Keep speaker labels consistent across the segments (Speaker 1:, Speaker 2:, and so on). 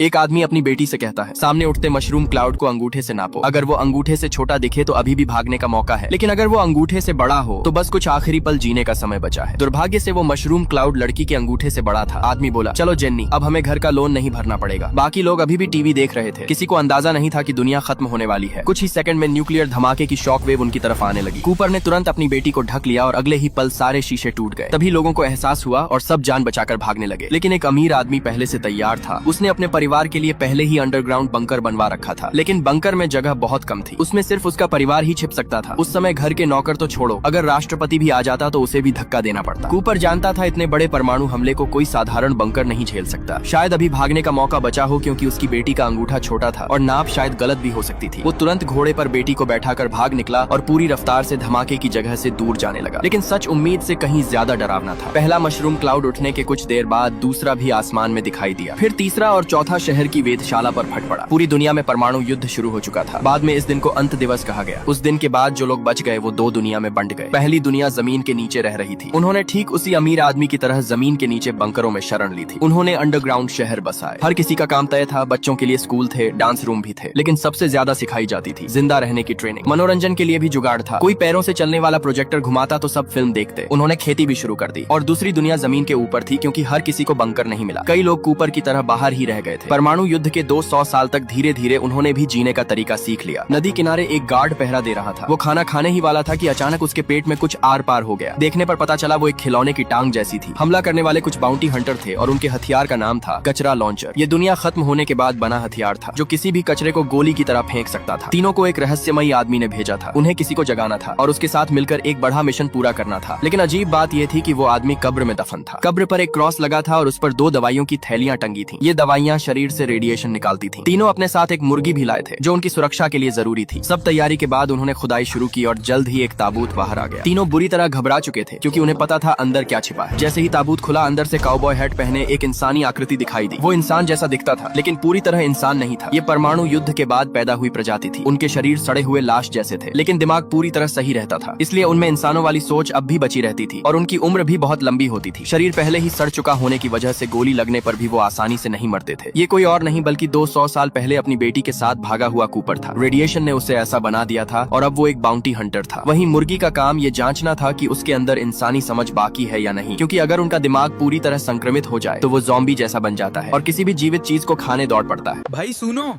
Speaker 1: एक आदमी अपनी बेटी से कहता है, सामने उठते मशरूम क्लाउड को अंगूठे से नापो। अगर वो अंगूठे से छोटा दिखे तो अभी भी भागने का मौका है, लेकिन अगर वो अंगूठे से बड़ा हो तो बस कुछ आखिरी पल जीने का समय बचा है। दुर्भाग्य से वो मशरूम क्लाउड लड़की के अंगूठे से बड़ा था। आदमी बोला, चलो जेन्नी, अब हमें घर का लोन नहीं भरना पड़ेगा। बाकी लोग अभी भी टीवी देख रहे थे। किसी को अंदाजा नहीं था कि दुनिया खत्म होने वाली है। कुछ ही सेकंड में न्यूक्लियर धमाके की शॉक वेव उनकी तरफ आने लगी। कूपर ने तुरंत अपनी बेटी को ढक लिया और अगले ही पल सारे शीशे टूट गए। तभी लोगों को एहसास हुआ और सब जान बचाकर भागने लगे। लेकिन एक अमीर आदमी पहले से तैयार था। उसने अपने परिवार के लिए पहले ही अंडरग्राउंड बंकर बनवा रखा था, लेकिन बंकर में जगह बहुत कम थी। उसमें सिर्फ उसका परिवार ही छिप सकता था। उस समय घर के नौकर तो छोड़ो, अगर राष्ट्रपति भी आ जाता तो उसे भी धक्का देना पड़ता। कूपर जानता था इतने बड़े परमाणु हमले को कोई साधारण बंकर नहीं झेल सकता। शायद अभी भागने का मौका बचा हो, क्योंकि उसकी बेटी का अंगूठा छोटा था और नाप शायद गलत भी हो सकती थी। वो तुरंत घोड़े पर बेटी को बैठाकर भाग निकला और पूरी रफ्तार से धमाके की जगह से दूर जाने लगा। लेकिन सच उम्मीद से कहीं ज्यादा डरावना था। पहला मशरूम क्लाउड उठने के कुछ देर बाद दूसरा भी आसमान में दिखाई दिया। फिर तीसरा और चौथा शहर की वेधशाला पर फट पड़ा। पूरी दुनिया में परमाणु युद्ध शुरू हो चुका था। बाद में इस दिन को अंत दिवस कहा गया। उस दिन के बाद जो लोग बच गए वो दो दुनिया में बंट गए। पहली दुनिया जमीन के नीचे रह रही थी। उन्होंने ठीक उसी अमीर आदमी की तरह जमीन के नीचे बंकरों में शरण ली थी। उन्होंने अंडरग्राउंड शहर बसाए। हर किसी का काम तय था। बच्चों के लिए स्कूल थे, डांस रूम भी थे, लेकिन सबसे ज्यादा सिखाई जाती थी जिंदा रहने की ट्रेनिंग। मनोरंजन के लिए भी जुगाड़ था। कोई पैरों से चलने वाला प्रोजेक्टर घुमाता तो सब फिल्म देखते। उन्होंने खेती भी शुरू कर दी। और दूसरी दुनिया जमीन के ऊपर थी, क्योंकि हर किसी को बंकर नहीं मिला। कई लोग कूपर की तरह बाहर ही रह गए थे। परमाणु युद्ध के 200 साल तक धीरे धीरे उन्होंने भी जीने का तरीका सीख लिया। नदी किनारे एक गार्ड पहरा दे रहा था। वो खाना खाने ही वाला था कि अचानक उसके पेट में कुछ आर पार हो गया। देखने पर पता चला वो एक खिलौने की टांग जैसी थी। हमला करने वाले कुछ बाउंटी हंटर थे और उनके हथियार का नाम था कचरा लॉन्चर। ये दुनिया खत्म होने के बाद बना हथियार था, जो किसी भी कचरे को गोली की तरह फेंक सकता था। तीनों को एक रहस्यमयी आदमी ने भेजा था। उन्हें किसी को जगाना था और उसके साथ मिलकर एक बड़ा मिशन पूरा करना था। लेकिन अजीब बात यह थी कि वो आदमी कब्र में दफन था। कब्र पर एक क्रॉस लगा था और उस पर 2 दवाइयों की थैलियां टंगी थी। ये दवाइयां शरीर से रेडिएशन निकालती थी। तीनों अपने साथ एक मुर्गी भी लाए थे, जो उनकी सुरक्षा के लिए जरूरी थी। सब तैयारी के बाद उन्होंने खुदाई शुरू की और जल्द ही एक ताबूत बाहर आ गया। तीनों बुरी तरह घबरा चुके थे, क्योंकि उन्हें पता था अंदर क्या छिपा है। जैसे ही ताबूत खुला, अंदर से काउबॉय हैट पहने एक इंसानी आकृति दिखाई दी। वो इंसान जैसा दिखता था, लेकिन पूरी तरह इंसान नहीं था। ये परमाणु युद्ध के बाद पैदा हुई प्रजाति थी। उनके शरीर सड़े हुए लाश जैसे थे, लेकिन दिमाग पूरी तरह सही रहता था। इसलिए उनमें इंसानों वाली सोच अब भी बची रहती थी और उनकी उम्र भी बहुत लंबी होती थी। शरीर पहले ही सड़ चुका होने की वजह से गोली लगने पर भी वो आसानी से नहीं मरते थे। ये कोई और नहीं बल्कि 200 साल पहले अपनी बेटी के साथ भागा हुआ कूपर था। रेडिएशन ने उसे ऐसा बना दिया था और अब वो एक बाउंटी हंटर था। वहीं मुर्गी का काम ये जांचना था कि उसके अंदर इंसानी समझ बाकी है या नहीं, क्योंकि अगर उनका दिमाग पूरी तरह संक्रमित हो जाए तो वो ज़ॉम्बी जैसा बन जाता है और किसी भी जीवित चीज को खाने दौड़ पड़ता है।
Speaker 2: भाई सुनो,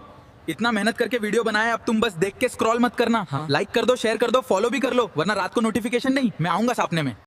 Speaker 2: इतना मेहनत करके वीडियो बनाया, अब तुम बस देख के स्क्रॉल मत करना। लाइक कर दो, शेयर कर दो, फॉलो भी कर लो, वरना रात को नोटिफिकेशन नहीं, मैं आऊंगा सपने में।